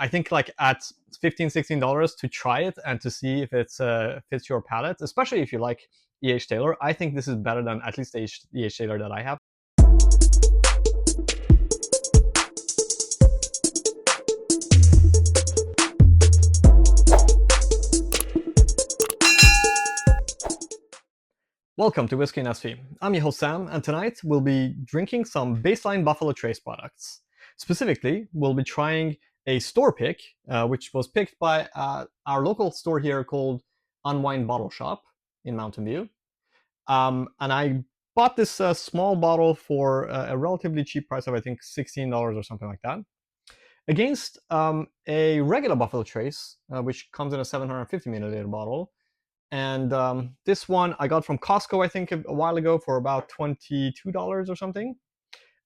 I think like at $15-16 to try it and to see if it fits your palate, especially if you like E.H. Taylor. I think this is better than at least the E.H. Taylor that I have. Welcome to Whiskey and SV. I'm your host Sam, and tonight we'll be drinking some baseline Buffalo Trace products. Specifically, we'll be trying a store pick, which was picked by our local store here called Unwind Bottle Shop in Mountain View. And I bought this small bottle for a relatively cheap price of, I think, $16 or something like that, against a regular Buffalo Trace, which comes in a 750 milliliter bottle. And this one I got from Costco, I think, a while ago for about $22 or something,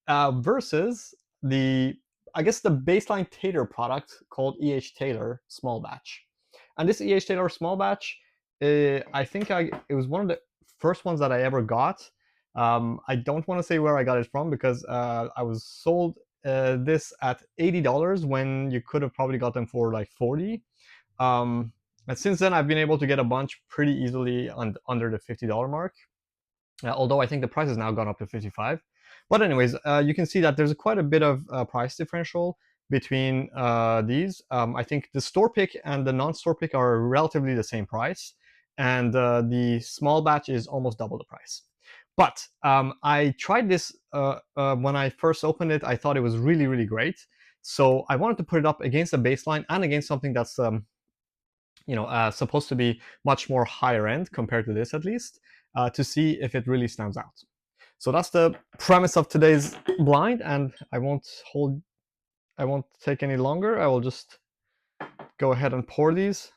versus I guess the baseline Taylor product called E.H. Taylor Small Batch. And this E.H. Taylor Small Batch, I think it was one of the first ones that I ever got. I don't want to say where I got it from because I was sold this at $80 when you could have probably got them for like $40. And since then, I've been able to get a bunch pretty easily under the $50 mark, although I think the price has now gone up to $55. But anyways, you can see that there's quite a bit of price differential between these. I think the store pick and the non-store pick are relatively the same price, and the small batch is almost double the price. But I tried this when I first opened it. I thought it was really, really great. So I wanted to put it up against a baseline and against something that's supposed to be much more higher end compared to this, at least, to see if it really stands out. So that's the premise of today's blind, and I won't take any longer. I will just go ahead and pour these.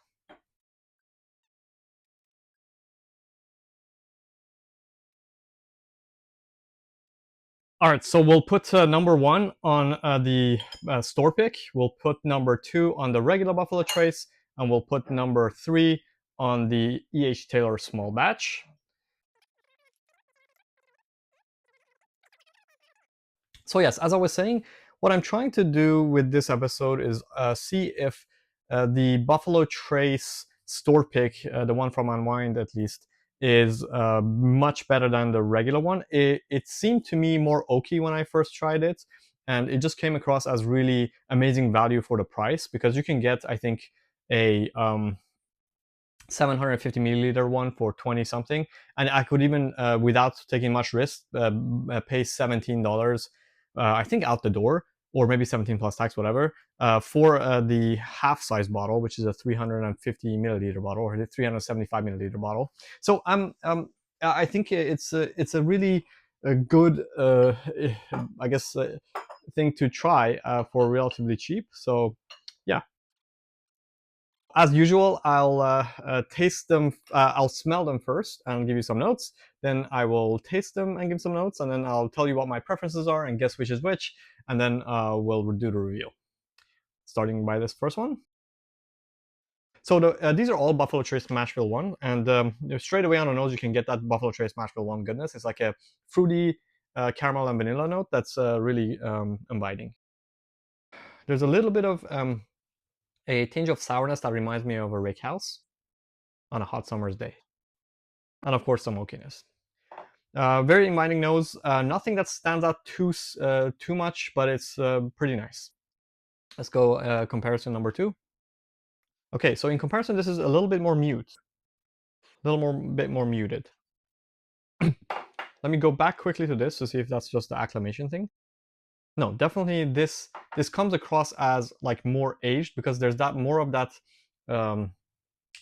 All right, so we'll put number 1 on the store pick. We'll put number 2 on the regular Buffalo Trace, and we'll put number 3 on the E.H. Taylor Small Batch. So yes, as I was saying, what I'm trying to do with this episode is see if the Buffalo Trace store pick, the one from Unwind at least, is much better than the regular one. It seemed to me more oaky when I first tried it, and it just came across as really amazing value for the price, because you can get, I think, a 750 milliliter one for 20 something, and I could even, without taking much risk, pay $17, I think, out the door, or maybe 17 plus tax, whatever, for the half size bottle, which is a 350 milliliter bottle, or the 375 milliliter bottle. So I think it's a really good, I guess, thing to try for relatively cheap. So yeah. As usual, I'll taste them. I'll smell them first and give you some notes. Then I will taste them and give some notes, and then I'll tell you what my preferences are and guess which is which, and then we'll do the review. Starting by this first one. So these are all Buffalo Trace Mashville 1, and straight away on the nose you can get that Buffalo Trace Mashville 1 goodness. It's like a fruity caramel and vanilla note that's really inviting. There's a little bit of a tinge of sourness that reminds me of a rick house on a hot summer's day. And of course, some oakiness. Very inviting nose. Nothing that stands out too much, but it's pretty nice. Let's go comparison number 2. Okay, so in comparison, this is a little bit more mute. A little bit more muted. Let me go back quickly to this to see if that's just the acclimation thing. No, definitely this comes across as like more aged, because there's more of that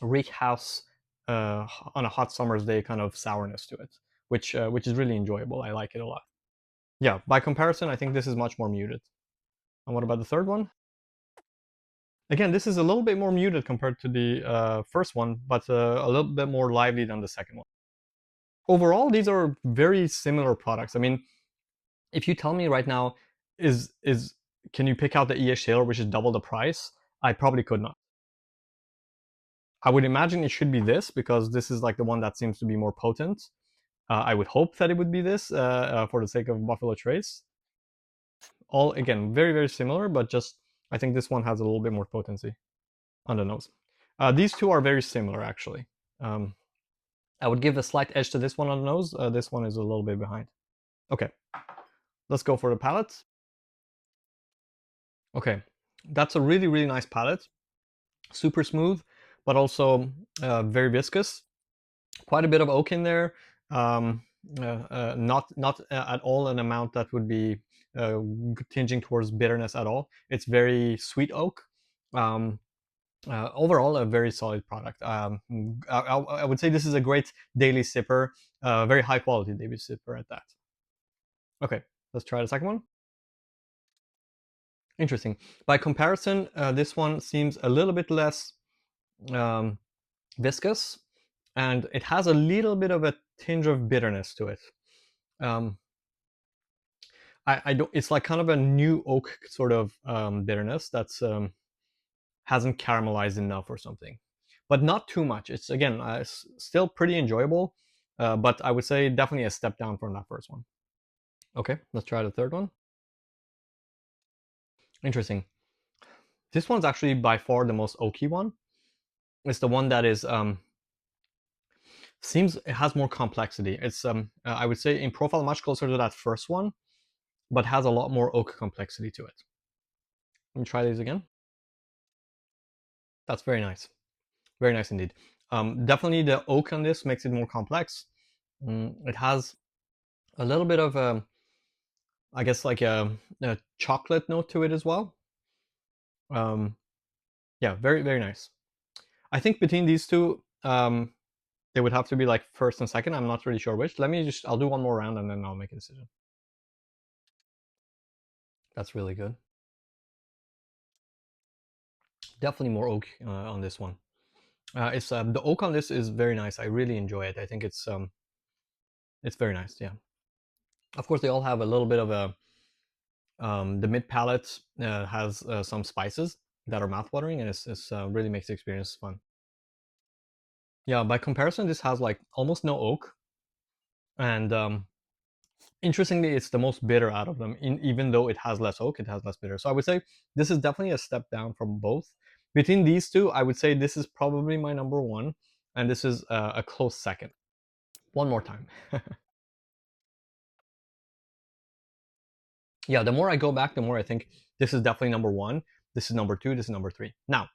rick house on a hot summer's day kind of sourness to it, which is really enjoyable. I like it a lot. Yeah, by comparison, I think this is much more muted. And what about the third one? Again, this is a little bit more muted compared to the first one, but a little bit more lively than the second one. Overall, these are very similar products. I mean, if you tell me right now, can you pick out the E.H. Taylor, which is double the price? I probably could not. I would imagine it should be this, because this is like the one that seems to be more potent. I would hope that it would be this for the sake of Buffalo Trace. All, again, very, very similar, but just I think this one has a little bit more potency on the nose. These two are very similar, actually. I would give a slight edge to this one on the nose. This one is a little bit behind. Okay, let's go for the palate. Okay, that's a really, really nice palate. Super smooth, but also very viscous. Quite a bit of oak in there. Not at all an amount that would be tinging towards bitterness at all. It's very sweet oak. Overall, a very solid product. I would say this is a great daily sipper, very high quality daily sipper at that. Okay, let's try the second one. Interesting. By comparison, this one seems a little bit less um, viscous, and it has a little bit of a tinge of bitterness to it. Um, I don't. It's like kind of a new oak sort of bitterness that's hasn't caramelized enough or something, but not too much. It's again still pretty enjoyable, but I would say definitely a step down from that first one. Okay, let's try the third one. Interesting. This one's actually by far the most oaky one. It's the one that is seems it has more complexity. It's I would say in profile much closer to that first one, but has a lot more oak complexity to it. Let me try these again. That's very nice indeed. Definitely the oak on this makes it more complex. It has a little bit of I guess like a chocolate note to it as well. Yeah, very nice. I think between these two, they would have to be like first and second. I'm not really sure which. I'll do one more round and then I'll make a decision. That's really good. Definitely more oak on this one. It's the oak on this is very nice. I really enjoy it. I think it's very nice. Yeah. Of course, they all have a little bit of a the mid palate has some spices that are mouthwatering, and it's really makes the experience fun. Yeah, by comparison, this has like almost no oak, and interestingly, it's the most bitter out of them. Even though it has less oak, it has less bitter. So I would say this is definitely a step down from both. Between these two, I would say this is probably my number one, and this is a close second. One more time. Yeah, the more I go back, the more I think this is definitely number one. This is number two. This is number three. Now,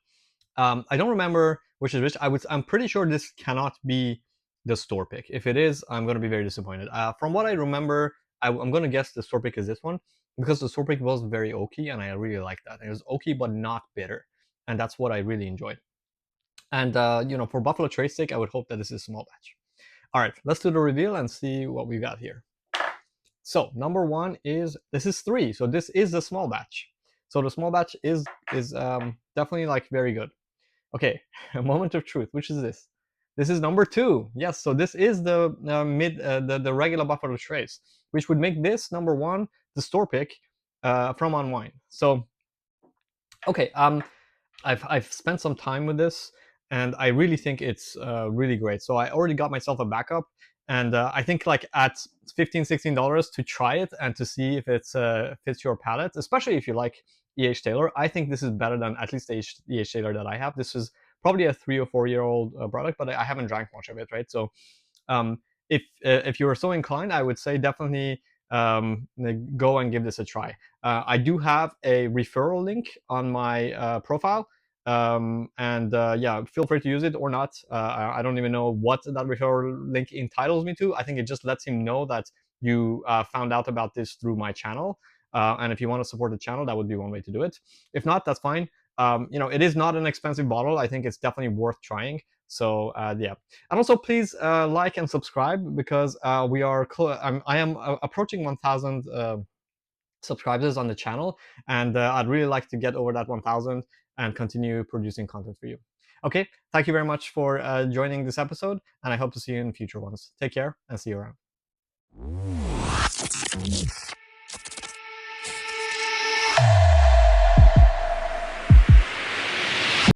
I don't remember which is which. I'm pretty sure this cannot be the store pick. If it is, I'm going to be very disappointed. From what I remember, I'm going to guess the store pick is this one because the store pick was very oaky, and I really like that. It was oaky but not bitter, and that's what I really enjoyed. And for Buffalo Trace steak, I would hope that this is small batch. All right, let's do the reveal and see what we got here. So number one is this is 3, so this is the small batch. So the small batch is definitely like very good. Okay, a moment of truth. Which is this? This is number 2. Yes, so this is the the regular Buffalo Trace, which would make this number 1 the store pick from Unwind. So okay, I've spent some time with this, and I really think it's really great. So I already got myself a backup, and I think like at $15-16 to try it and to see if it fits your palate, especially if you like E.H. Taylor. I think this is better than at least the E.H. Taylor that I have. This is probably a 3 or 4 year old product, but I haven't drank much of it, right? So um, if you are so inclined, I would say definitely go and give this a try. I do have a referral link on my profile, and yeah, feel free to use it or not. I don't even know what that referral link entitles me to. I think it just lets him know that you found out about this through my channel, and if you want to support the channel, that would be one way to do it. If not, that's fine. It is not an expensive bottle. I think it's definitely worth trying. So yeah, and also please like and subscribe because we are I am approaching 1,000 subscribers on the channel, and I'd really like to get over that 1,000 and continue producing content for you. Okay, thank you very much for joining this episode, and I hope to see you in future ones. Take care and see you around.